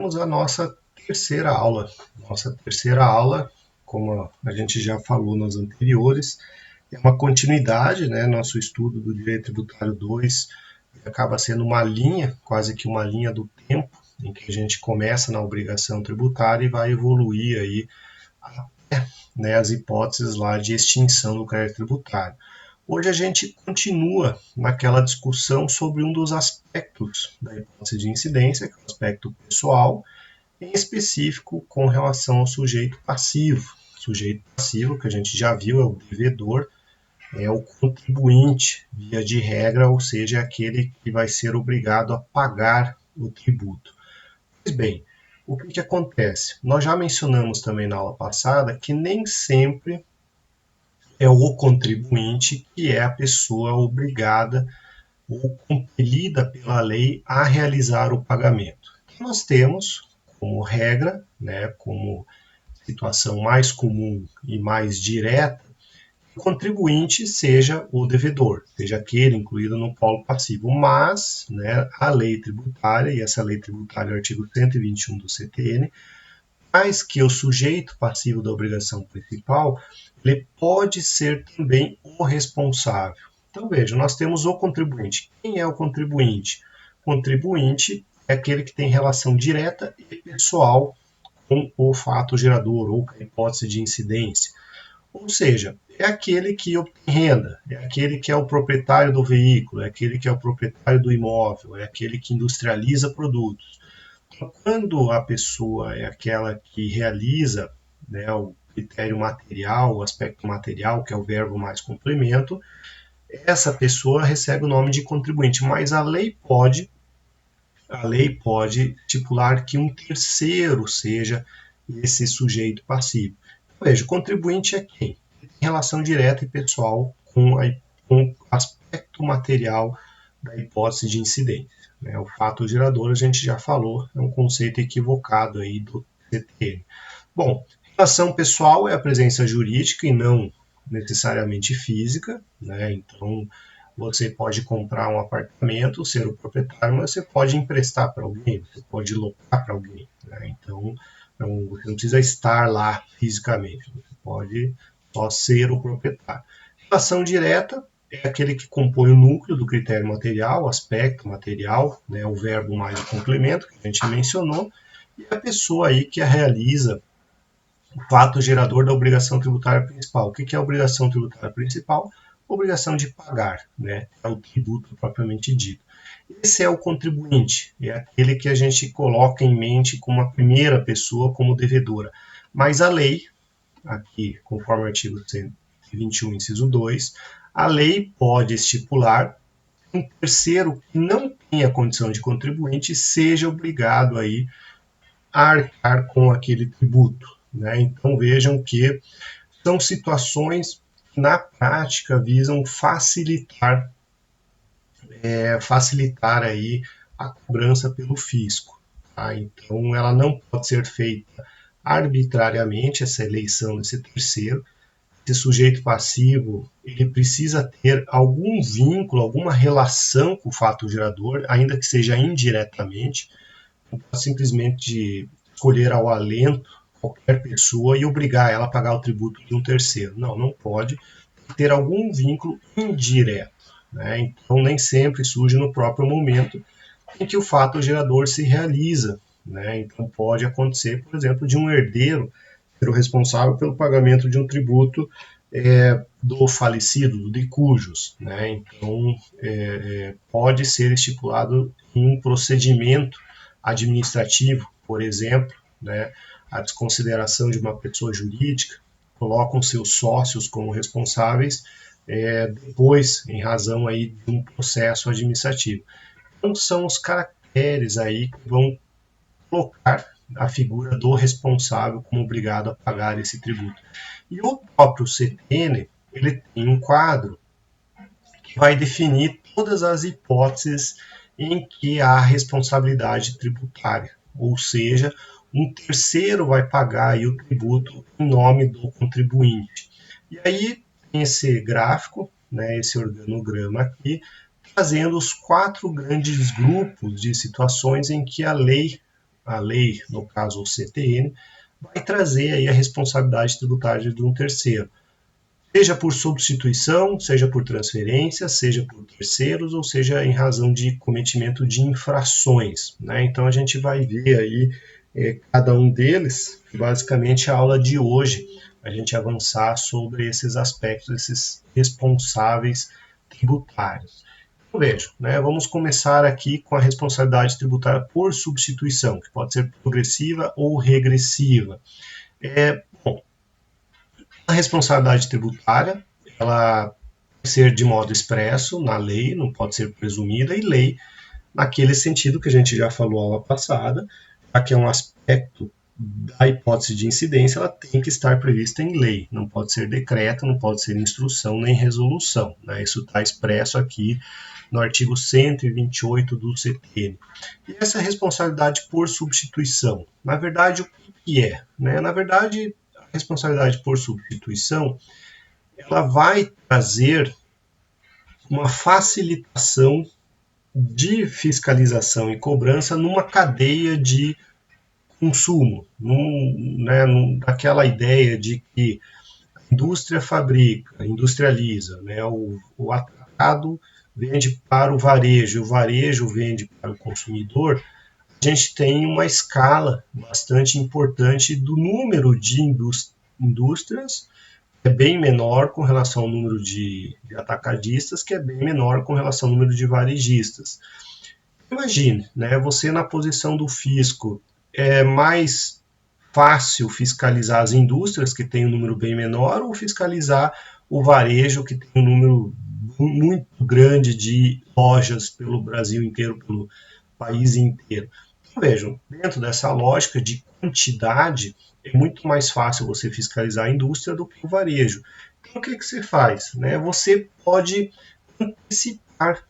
Vamos à nossa terceira aula. Nossa terceira aula, como a gente já falou nas anteriores, é uma continuidade, né? Nosso estudo do Direito Tributário 2 acaba sendo uma linha, quase que uma linha do tempo, em que a gente começa na obrigação tributária e vai evoluir aí até, né, as hipóteses lá de extinção do crédito tributário. Hoje a gente continua naquela discussão sobre um dos aspectos da hipótese de incidência, que é o aspecto pessoal, em específico com relação ao sujeito passivo. O sujeito passivo, que a gente já viu, é o devedor, é o contribuinte, via de regra, ou seja, é aquele que vai ser obrigado a pagar o tributo. Pois bem, o que acontece? Nós já mencionamos também na aula passada que nem sempre é o contribuinte que é a pessoa obrigada ou compelida pela lei a realizar o pagamento. Então, nós temos como regra, né, como situação mais comum e mais direta, que o contribuinte seja o devedor, seja aquele incluído no polo passivo, mas, né, a lei tributária, e essa lei tributária é o artigo 121 do CTN, mais que o sujeito passivo da obrigação principal, ele pode ser também o responsável. Então, veja, nós temos o contribuinte. Quem é o contribuinte? O contribuinte é aquele que tem relação direta e pessoal com o fato gerador ou com a hipótese de incidência. Ou seja, é aquele que obtém renda, é aquele que é o proprietário do veículo, é aquele que é o proprietário do imóvel, é aquele que industrializa produtos. Quando a pessoa é aquela que realiza, né, o critério material, o aspecto material, que é o verbo mais complemento, essa pessoa recebe o nome de contribuinte, mas a lei pode estipular que um terceiro seja esse sujeito passivo. Então, veja, o contribuinte é quem? Tem relação direta e pessoal com o aspecto material da hipótese de incidência. Né? O fato gerador, a gente já falou, é um conceito equivocado aí do CTN. Bom, relação pessoal é a presença jurídica e não necessariamente física, né? Então, você pode comprar um apartamento, ser o proprietário, mas você pode emprestar para alguém, você pode locar para alguém. Né? Então, você não precisa estar lá fisicamente, você pode só ser o proprietário. Relação direta é aquele que compõe o núcleo do critério material, o aspecto material, né, o verbo mais o complemento, que a gente mencionou, e a pessoa aí que a realiza o fato gerador da obrigação tributária principal. O que é a obrigação tributária principal? Obrigação de pagar, né? É o tributo propriamente dito. Esse é o contribuinte, é aquele que a gente coloca em mente como a primeira pessoa como devedora. Mas a lei, aqui, conforme o artigo 121, inciso 2, a lei pode estipular que um terceiro que não tenha condição de contribuinte seja obrigado aí arcar com aquele tributo. Né? Então vejam que são situações que na prática visam facilitar aí a cobrança pelo fisco. Tá? Então ela não pode ser feita arbitrariamente, essa eleição desse terceiro. Esse sujeito passivo ele precisa ter algum vínculo, alguma relação com o fato gerador, ainda que seja indiretamente, não pode simplesmente escolher ao alento qualquer pessoa e obrigar ela a pagar o tributo de um terceiro. Não, não pode ter algum vínculo indireto. Né? Então, nem sempre surge no próprio momento em que o fato gerador se realiza. Né? Então, pode acontecer, por exemplo, de um herdeiro ser o responsável pelo pagamento de um tributo do falecido, do de cujos. Né? Então, pode ser estipulado em um procedimento administrativo, por exemplo, né, a desconsideração de uma pessoa jurídica, colocam seus sócios como responsáveis depois, em razão aí de um processo administrativo. Então, são os caracteres aí que vão colocar a figura do responsável como obrigado a pagar esse tributo. E o próprio CTN, ele tem um quadro que vai definir todas as hipóteses em que há responsabilidade tributária, ou seja, um terceiro vai pagar aí o tributo em nome do contribuinte. E aí tem esse gráfico, né, esse organograma aqui, trazendo os 4 grandes grupos de situações em que a lei a lei, no caso o CTN, vai trazer aí a responsabilidade tributária de um terceiro, seja por substituição, seja por transferência, seja por terceiros, ou seja em razão de cometimento de infrações, né? Então a gente vai ver aí cada um deles, basicamente a aula de hoje, a gente avançar sobre esses aspectos, esses responsáveis tributários. Então, vejo, né, vamos começar aqui com a responsabilidade tributária por substituição, que pode ser progressiva ou regressiva. Bom, a responsabilidade tributária, ela pode ser de modo expresso na lei, não pode ser presumida, e lei naquele sentido que a gente já falou aula passada, já que é um aspecto da hipótese de incidência, ela tem que estar prevista em lei, não pode ser decreto, não pode ser instrução nem resolução, né? Isso está expresso aqui no artigo 128 do CTN. E essa responsabilidade por substituição, na verdade, o que é? Né? Na verdade, a responsabilidade por substituição, ela vai trazer uma facilitação de fiscalização e cobrança numa cadeia de consumo, naquela ideia de que a indústria fabrica, industrializa, né, o atacado vende para o varejo vende para o consumidor, a gente tem uma escala bastante importante do número de indústrias, que é bem menor com relação ao número de atacadistas, que é bem menor com relação ao número de varejistas. Imagine, né, você na posição do fisco, é mais fácil fiscalizar as indústrias, que tem um número bem menor, ou fiscalizar o varejo, que tem um número muito grande de lojas pelo Brasil inteiro, pelo país inteiro. Então, vejam, dentro dessa lógica de quantidade, é muito mais fácil você fiscalizar a indústria do que o varejo. Então, o que você faz? Né? Você pode antecipar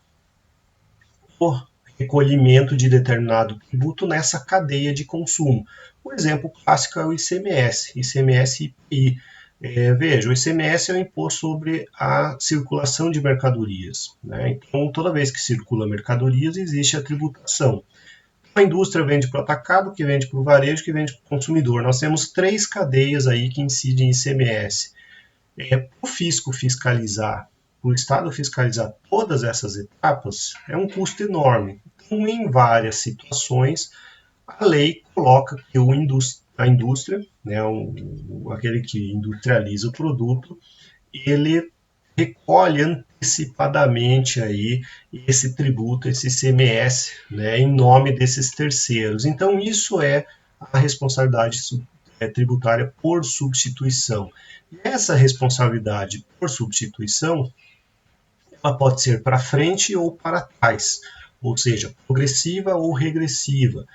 o recolhimento de determinado tributo nessa cadeia de consumo. O exemplo clássico é o ICMS, ICMS e IPI. Veja, o ICMS é o imposto sobre a circulação de mercadorias, né? Então, toda vez que circula mercadorias, existe a tributação. A indústria vende para o atacado, que vende para o varejo, que vende para o consumidor. Nós temos três cadeias aí que incidem em ICMS. Para o fisco fiscalizar, o Estado fiscalizar todas essas etapas, é um custo enorme. Então, em várias situações, a lei coloca que a indústria, né, aquele que industrializa o produto, ele recolhe antecipadamente aí esse tributo, esse ICMS, né, em nome desses terceiros. Então, isso é a responsabilidade tributária por substituição. E essa responsabilidade por substituição, ela pode ser para frente ou para trás, ou seja, progressiva ou regressiva.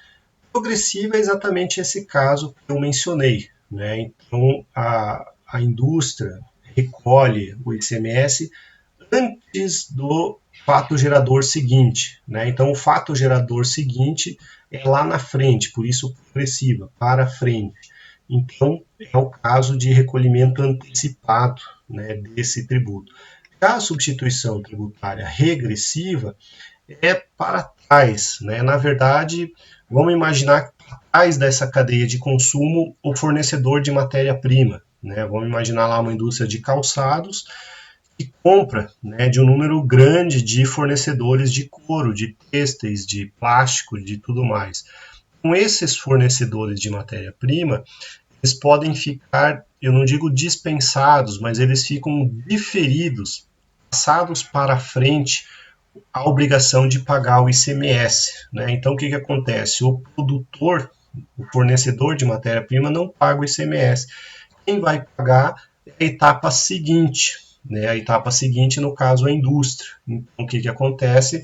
Progressiva é exatamente esse caso que eu mencionei, né? Então, a indústria recolhe o ICMS antes do fato gerador seguinte, né? Então, o fato gerador seguinte é lá na frente, por isso progressiva, para frente. Então, é o caso de recolhimento antecipado, né, desse tributo. Já a substituição tributária regressiva é para trás, né? Na verdade, vamos imaginar que para trás dessa cadeia de consumo o fornecedor de matéria-prima, né? Vamos imaginar lá uma indústria de calçados que compra, né, de um número grande de fornecedores de couro, de têxteis, de plástico, de tudo mais. Com esses fornecedores de matéria-prima, eles podem ficar, eu não digo dispensados, mas eles ficam diferidos, passados para frente a obrigação de pagar o ICMS, né? Então, o que acontece? O produtor, o fornecedor de matéria-prima não paga o ICMS. Quem vai pagar é a etapa seguinte, né? A etapa seguinte, no caso, a indústria. Então, o que acontece?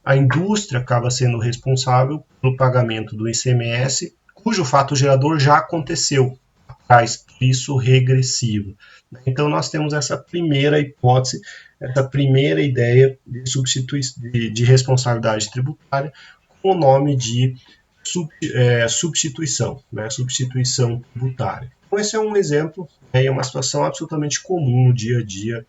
A indústria acaba sendo responsável pelo pagamento do ICMS, cujo fato gerador já aconteceu, traz isso regressivo. Então, nós temos essa primeira hipótese, essa primeira ideia de responsabilidade tributária com o nome de substituição, né? Substituição tributária. Então, esse é um exemplo, é uma situação absolutamente comum no dia a dia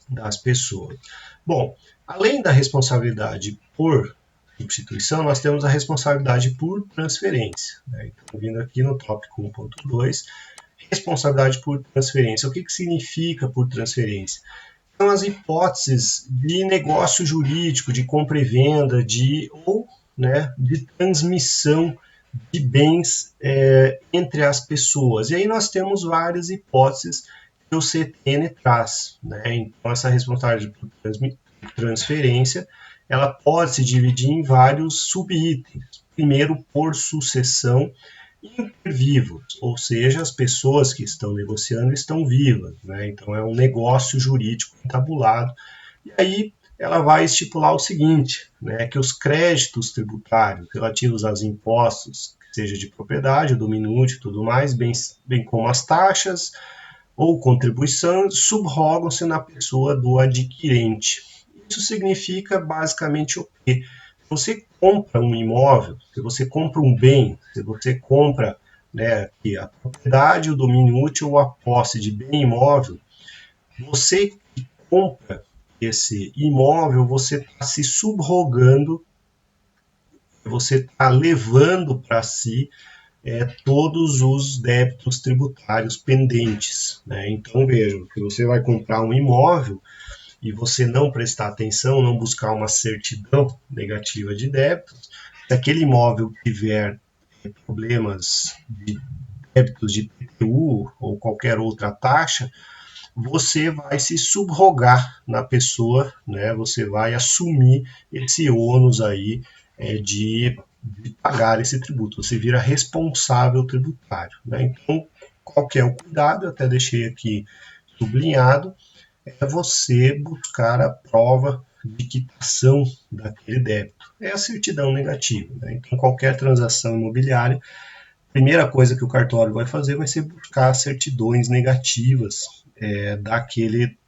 das pessoas. Bom, além da responsabilidade por substituição, nós temos a responsabilidade por transferência, né? Então, vindo aqui no tópico 1.2, responsabilidade por transferência. O que significa por transferência? São as hipóteses de negócio jurídico, de compra e venda, né, de transmissão de bens entre as pessoas. E aí nós temos várias hipóteses que o CTN traz, né? Então, essa responsabilidade por transferência, ela pode se dividir em vários subitens. Primeiro, por sucessão intervivos, ou seja, as pessoas que estão negociando estão vivas, né? Então é um negócio jurídico entabulado. E aí ela vai estipular o seguinte, né, que os créditos tributários relativos aos impostos, seja de propriedade, domínio útil e tudo mais, bem como as taxas ou contribuição, subrogam-se na pessoa do adquirente. Isso significa basicamente o quê? Se você compra um imóvel, se você compra um bem, se você compra, né, a propriedade, o domínio útil ou a posse de bem imóvel, você que compra esse imóvel, você está se subrogando, você está levando para si todos os débitos tributários pendentes, né? Então, vejam, que você vai comprar um imóvel e você não prestar atenção, não buscar uma certidão negativa de débitos, se aquele imóvel tiver problemas de débitos de IPTU ou qualquer outra taxa, você vai se subrogar na pessoa, né? Você vai assumir esse ônus aí de pagar esse tributo. Você vira responsável tributário, né? Então, qual que é o cuidado? Eu até deixei aqui sublinhado, é você buscar a prova de quitação daquele débito. É a certidão negativa, né? Então, qualquer transação imobiliária, a primeira coisa que o cartório vai fazer vai ser buscar certidões negativas daquele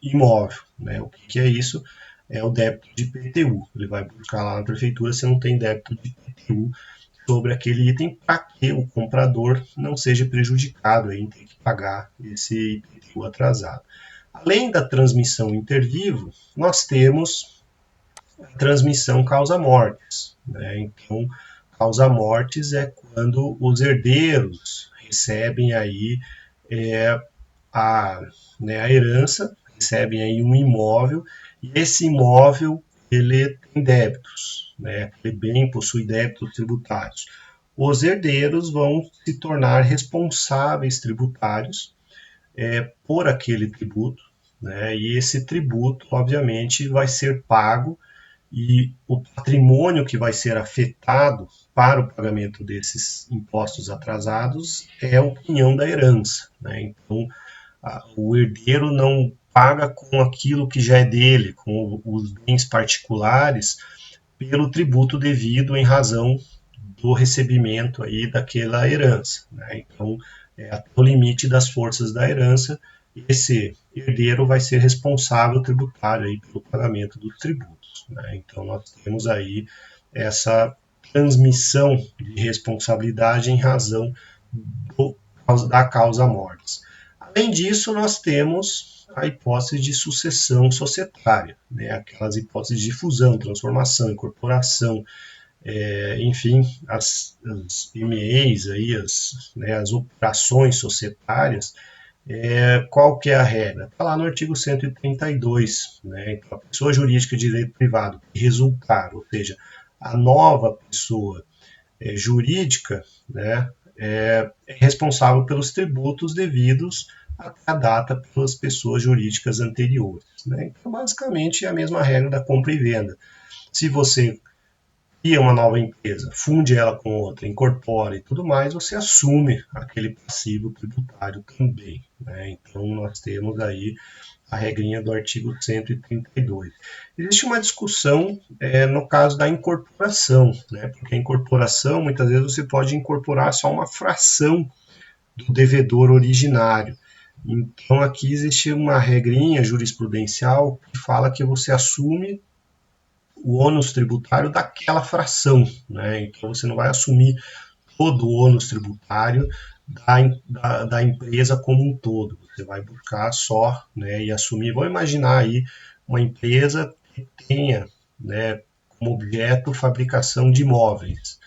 imóvel, né? O que é isso? É o débito de IPTU. Ele vai buscar lá na prefeitura se não tem débito de IPTU sobre aquele item para que o comprador não seja prejudicado em ter que pagar esse IPTU atrasado. Além da transmissão intervivo, nós temos a transmissão causa-mortes, né? Então, causa-mortes é quando os herdeiros recebem aí a herança, recebem aí um imóvel, e esse imóvel ele tem débitos, né? Aquele bem possui débitos tributários. Os herdeiros vão se tornar responsáveis tributários por aquele tributo, né? E esse tributo, obviamente, vai ser pago e o patrimônio que vai ser afetado para o pagamento desses impostos atrasados é o quinhão da herança, né? Então, o herdeiro não paga com aquilo que já é dele, com os bens particulares, pelo tributo devido em razão do recebimento aí daquela herança, né? Então, até o limite das forças da herança, esse herdeiro vai ser responsável tributário aí pelo pagamento dos tributos, né? Então, nós temos aí essa transmissão de responsabilidade em razão da causa-mortes. Além disso, nós temos a hipótese de sucessão societária, né? Aquelas hipóteses de fusão, transformação, incorporação, enfim, as MEs, aí, as operações societárias. Qual que é a regra? Está lá no artigo 132, né? Então, a pessoa jurídica de direito privado que resultar, ou seja, a nova pessoa jurídica, né, é responsável pelos tributos devidos à data pelas pessoas jurídicas anteriores, né? Então, basicamente, é a mesma regra da compra e venda. Se você cria uma nova empresa, funde ela com outra, incorpora e tudo mais, você assume aquele passivo tributário também, né? Então, nós temos aí a regrinha do artigo 132. Existe uma discussão no caso da incorporação, né? Porque a incorporação, muitas vezes, você pode incorporar só uma fração do devedor originário. Então, aqui existe uma regrinha jurisprudencial que fala que você assume o ônus tributário daquela fração, né? Então, você não vai assumir todo o ônus tributário da empresa como um todo. Você vai buscar só, né, e assumir. Vamos imaginar aí uma empresa que tenha, né, como objeto fabricação de móveis.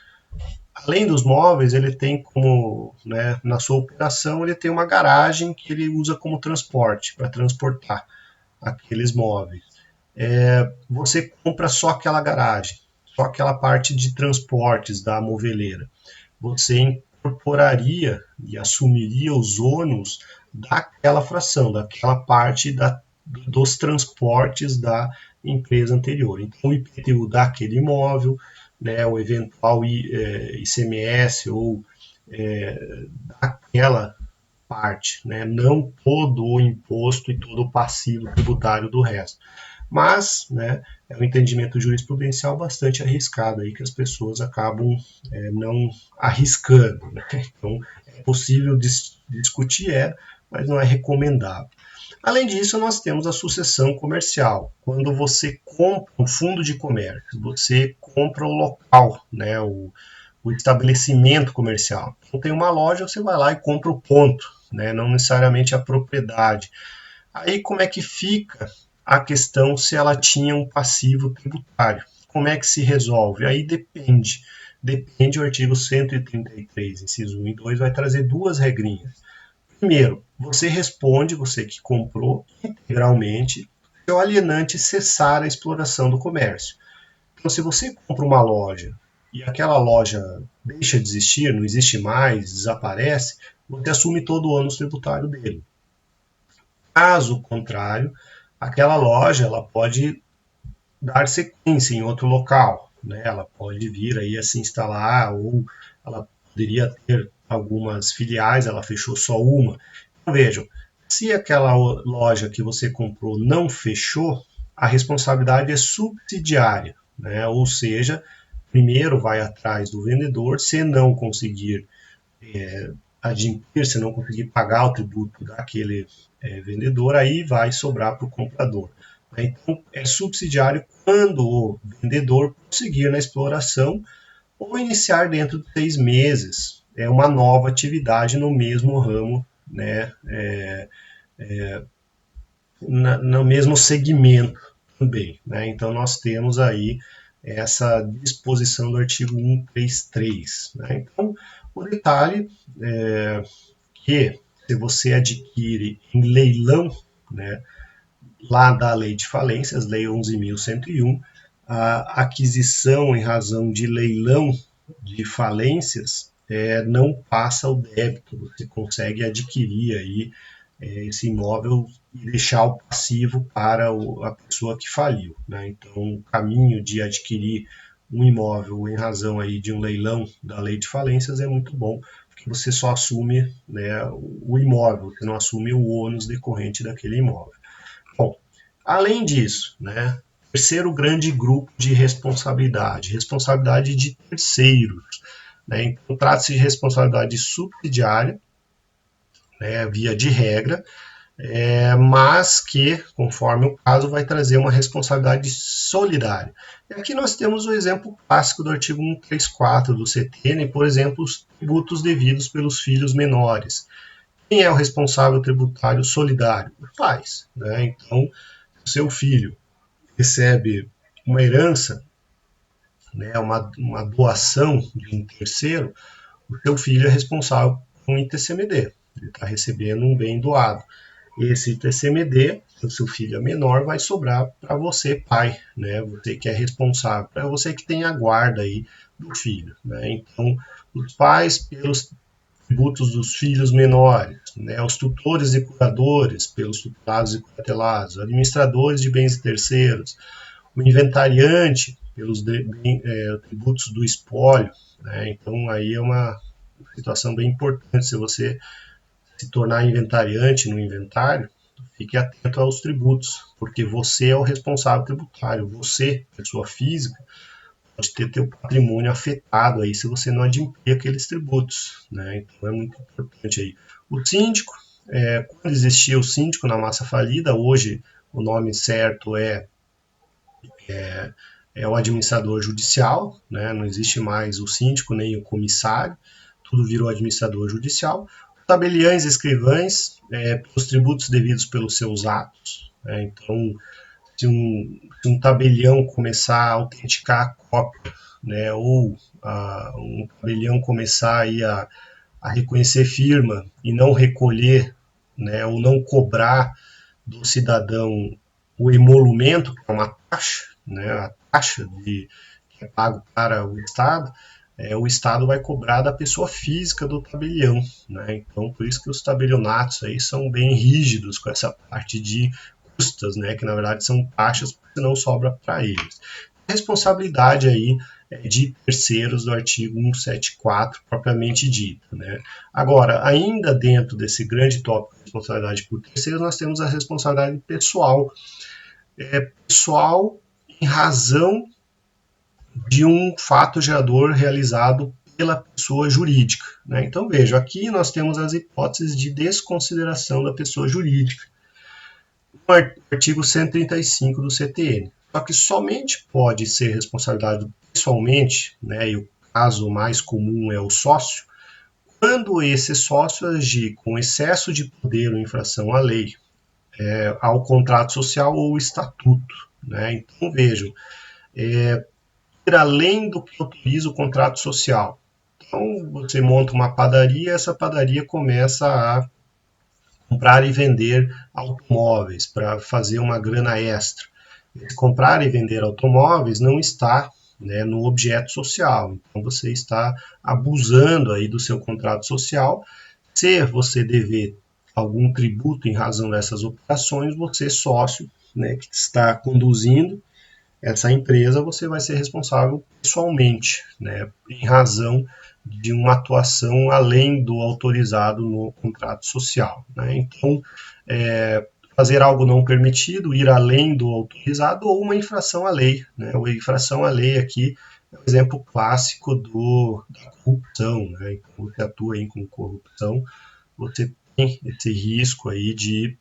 Além dos móveis, ele tem como, né, na sua operação, ele tem uma garagem que ele usa como transporte, para transportar aqueles móveis. Você compra só aquela garagem, só aquela parte de transportes da moveleira. Você incorporaria e assumiria os ônus daquela fração, daquela parte dos transportes da empresa anterior. Então, o IPTU daquele imóvel, né, o eventual ICMS ou daquela parte, né, não todo o imposto e todo o passivo tributário do resto. Mas, né, é um entendimento jurisprudencial bastante arriscado aí que as pessoas acabam não arriscando. Né? Então, é possível discutir, mas não é recomendável. Além disso, nós temos a sucessão comercial. Quando você compra um fundo de comércio, você compra o local, né, o estabelecimento comercial. Então, tem uma loja, você vai lá e compra o ponto, né, não necessariamente a propriedade. Aí, como é que fica a questão se ela tinha um passivo tributário? Como é que se resolve? Aí depende. Depende, o artigo 133, inciso 1 e 2, vai trazer duas regrinhas. Primeiro, você responde, você que comprou, integralmente, se o alienante cessar a exploração do comércio. Então, se você compra uma loja e aquela loja deixa de existir, não existe mais, desaparece, você assume todo o ônus tributário dele. Caso contrário, aquela loja ela pode dar sequência em outro local, né? Ela pode vir aí a se instalar ou ela poderia ter algumas filiais, ela fechou só uma. Então, vejam, se aquela loja que você comprou não fechou, a responsabilidade é subsidiária, né? Ou seja, primeiro vai atrás do vendedor, se não conseguir adquirir, se não conseguir pagar o tributo daquele vendedor, aí vai sobrar para o comprador. Então, é subsidiário quando o vendedor conseguir na exploração ou iniciar dentro de 6 meses uma nova atividade no mesmo ramo, né, no mesmo segmento também. Né? Então, nós temos aí essa disposição do artigo 133. Né? Então, o detalhe que se você adquire em leilão, né, lá da Lei de Falências, Lei 11.101, a aquisição em razão de leilão de falências não passa o débito, você consegue adquirir aí esse imóvel e deixar o passivo para a pessoa que faliu. Né? Então, o caminho de adquirir um imóvel em razão aí de um leilão da Lei de Falências é muito bom, porque você só assume, né, o imóvel, você não assume o ônus decorrente daquele imóvel. Bom, além disso, né, terceiro grande grupo de responsabilidade, responsabilidade de terceiros. Né? Então, trata-se de responsabilidade subsidiária, né, via de regra, mas que, conforme o caso, vai trazer uma responsabilidade solidária. E aqui nós temos o exemplo clássico do artigo 134 do CTN, por exemplo, os tributos devidos pelos filhos menores. Quem é o responsável tributário solidário? Os pais. Né? Então, se o seu filho recebe uma herança, né, uma doação de um terceiro, o seu filho é responsável por um ITCMD. Ele está recebendo um bem doado. Esse ITCMD, se o seu filho é menor, vai sobrar para você, pai, né? Você que é responsável, para você que tem a guarda aí do filho. Né? Então, os pais pelos tributos dos filhos menores, né? Os tutores e curadores pelos tutelados e curatelados, administradores de bens terceiros, o inventariante pelos tributos do espólio. Né? Então, aí é uma situação bem importante. Se você se tornar inventariante no inventário, fique atento aos tributos, porque você é o responsável tributário. Você, pessoa física, pode ter teu patrimônio afetado aí se você não admitir aqueles tributos. Né? Então é muito importante aí. O síndico, quando existia o síndico na massa falida, hoje o nome certo é o administrador judicial, né? Não existe mais o síndico nem o comissário, tudo virou administrador judicial. Tabeliães e escrivães, pelos tributos devidos pelos seus atos. Né? Então, se um tabelião começar a autenticar a cópia, né, ou um tabelião começar aí a reconhecer firma e não recolher, né, ou não cobrar do cidadão o emolumento, que é uma taxa, né, a taxa que é pago para o Estado vai cobrar da pessoa física do tabelião, né? Então, por isso que os tabelionatos aí são bem rígidos com essa parte de custas, né? Que na verdade são taxas que não sobra para eles. A responsabilidade aí de terceiros do artigo 174 propriamente dita, né? Agora, ainda dentro desse grande tópico de responsabilidade por terceiros, nós temos a responsabilidade pessoal. Pessoal em razão de um fato gerador realizado pela pessoa jurídica, né? Então, veja, aqui nós temos as hipóteses de desconsideração da pessoa jurídica, no artigo 135 do CTN. Só que somente pode ser responsabilizado pessoalmente, né, e o caso mais comum é o sócio, quando esse sócio agir com excesso de poder ou infração à lei, ao contrato social ou estatuto, né? Então, vejam, ir além do que autoriza o contrato social. Então, você monta uma padaria, essa padaria começa a comprar e vender automóveis para fazer uma grana extra. Esse comprar e vender automóveis não está, né, no objeto social. Então, você está abusando aí do seu contrato social. Se você dever algum tributo em razão dessas operações, você, sócio, né, que está conduzindo essa empresa, você vai ser responsável pessoalmente, né, em razão de uma atuação além do autorizado no contrato social, né? Então, fazer algo não permitido, ir além do autorizado ou uma infração à lei, né? A infração à lei aqui é um exemplo clássico da corrupção, né? Então, você atua aí com corrupção, você tem esse risco aí de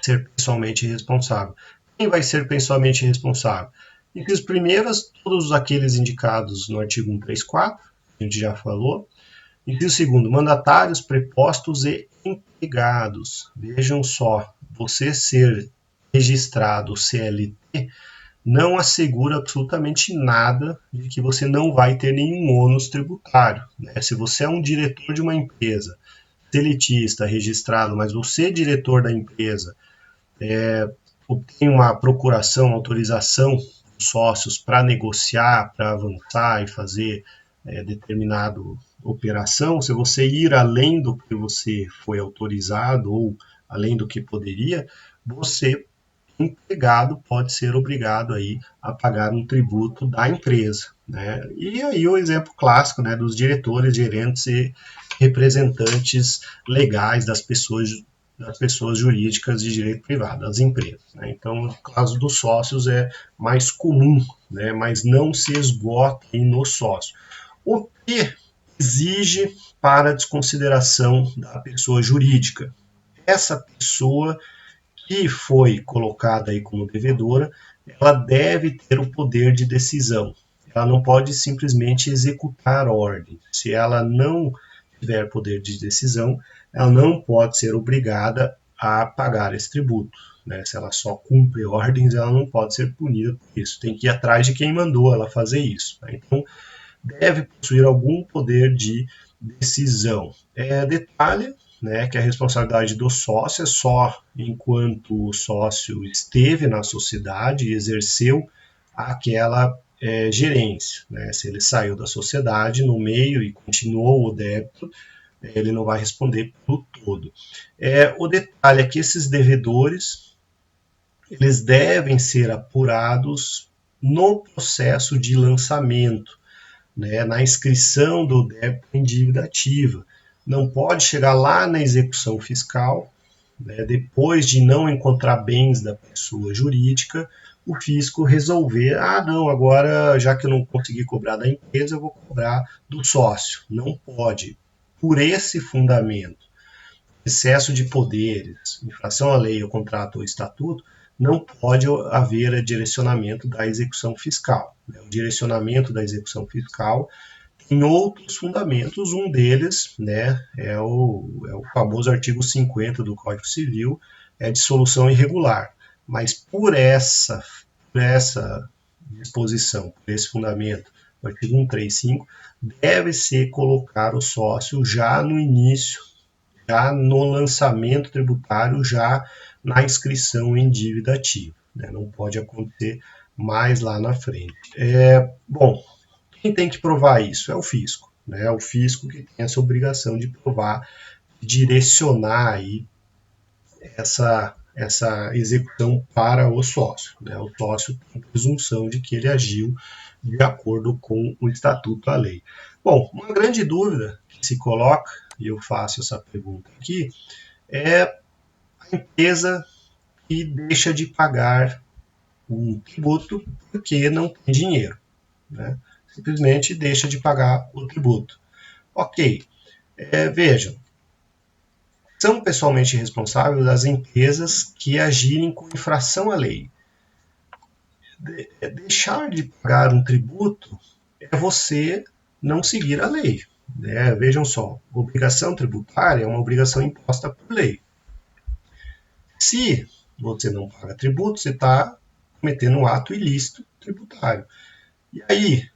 ser pessoalmente responsável. Quem vai ser pessoalmente responsável? Entre os primeiros, todos aqueles indicados no artigo 134, a gente já falou. E o segundo, mandatários, prepostos e empregados. Vejam só, você ser registrado CLT não assegura absolutamente nada de que você não vai ter nenhum ônus tributário, né? Se você é um diretor de uma empresa, seletista, registrado, mas você, diretor da empresa, obtém uma procuração, autorização dos sócios para negociar, para avançar e fazer determinada operação, se você ir além do que você foi autorizado ou além do que poderia, você, empregado, pode ser obrigado aí a pagar um tributo da empresa, né? E aí o exemplo clássico, né, dos diretores, gerentes e representantes legais das pessoas jurídicas de direito privado, das empresas, né? Então, no caso dos sócios é mais comum, né, mas não se esgota no sócio. O que exige para a desconsideração da pessoa jurídica? Essa pessoa que foi colocada aí como devedora, ela deve ter o poder de decisão. Ela não pode simplesmente executar ordem. Se ela não tiver poder de decisão, ela não pode ser obrigada a pagar esse tributo, né? Se ela só cumpre ordens, ela não pode ser punida por isso. Tem que ir atrás de quem mandou ela fazer isso, né? Então, deve possuir algum poder de decisão. Detalhe, né, que a responsabilidade do sócio é só enquanto o sócio esteve na sociedade e exerceu aquela gerência, né? Se ele saiu da sociedade no meio e continuou o débito, ele não vai responder pelo todo. O detalhe é que esses devedores, eles devem ser apurados no processo de lançamento, né, na inscrição do débito em dívida ativa. Não pode chegar lá na execução fiscal, né, depois de não encontrar bens da pessoa jurídica, o fisco resolver, não, agora já que eu não consegui cobrar da empresa, eu vou cobrar do sócio. Não pode. Por esse fundamento, excesso de poderes, infração à lei, ao contrato ou estatuto, não pode haver direcionamento da execução fiscal. O direcionamento da execução fiscal tem outros fundamentos, um deles, né, é o famoso artigo 50 do Código Civil, dissolução irregular. mas por essa disposição, por esse fundamento, o artigo 135, deve ser colocar o sócio já no início, já no lançamento tributário, já na inscrição em dívida ativa, né? Não pode acontecer mais lá na frente. Bom, quem tem que provar isso? É o fisco, né? É o fisco que tem essa obrigação de provar, de direcionar aí essa execução para o sócio, né? O sócio tem presunção de que ele agiu de acordo com o estatuto, a lei. Bom, uma grande dúvida que se coloca, e eu faço essa pergunta aqui, é a empresa que deixa de pagar um tributo porque não tem dinheiro, né? Simplesmente deixa de pagar o tributo. Ok, vejam, são pessoalmente responsáveis as empresas que agirem com infração à lei. Deixar de pagar um tributo é você não seguir a lei, né? Vejam só, obrigação tributária é uma obrigação imposta por lei. Se você não paga tributo, você está cometendo um ato ilícito tributário. E aí,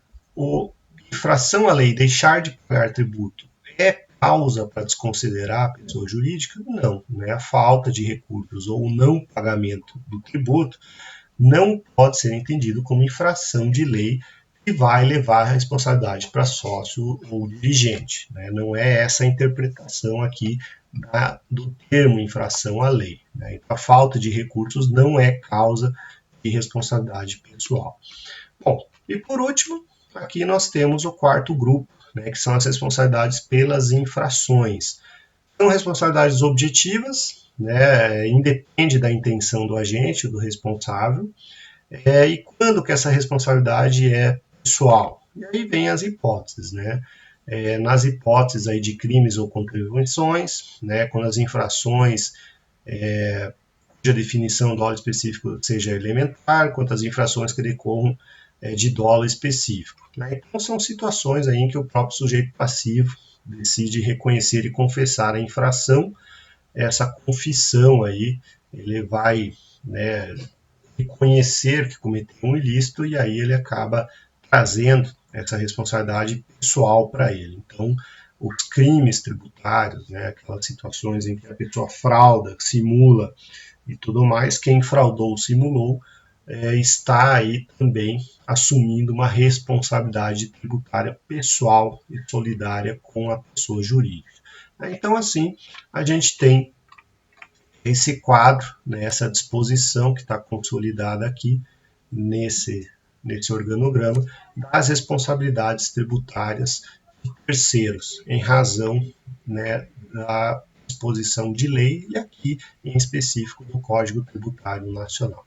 infração à lei, deixar de pagar tributo, é causa para desconsiderar a pessoa jurídica? Não, né? A falta de recursos ou o não pagamento do tributo não pode ser entendido como infração de lei que vai levar a responsabilidade para sócio ou dirigente, né? Não é essa a interpretação aqui do termo infração à lei, né? Então, a falta de recursos não é causa de responsabilidade pessoal. Bom, e por último, aqui nós temos o quarto grupo, né, que são as responsabilidades pelas infrações. São responsabilidades objetivas, né, independe da intenção do agente, do responsável, e quando que essa responsabilidade é pessoal? E aí vem as hipóteses, né? Nas hipóteses aí de crimes ou contravenções, né, quando as infrações cuja definição do dolo específico seja elementar, quanto às infrações que decorram de dolo específico, né? Então são situações aí em que o próprio sujeito passivo decide reconhecer e confessar a infração. Essa confissão aí, ele vai, né, reconhecer que cometeu um ilícito e aí ele acaba trazendo essa responsabilidade pessoal para ele. Então, os crimes tributários, né, aquelas situações em que a pessoa frauda, simula e tudo mais, quem fraudou, simulou, está aí também assumindo uma responsabilidade tributária pessoal e solidária com a pessoa jurídica. Então, assim, a gente tem esse quadro, né, essa disposição que está consolidada aqui nesse organograma das responsabilidades tributárias de terceiros, em razão, né, da disposição de lei e aqui em específico do Código Tributário Nacional.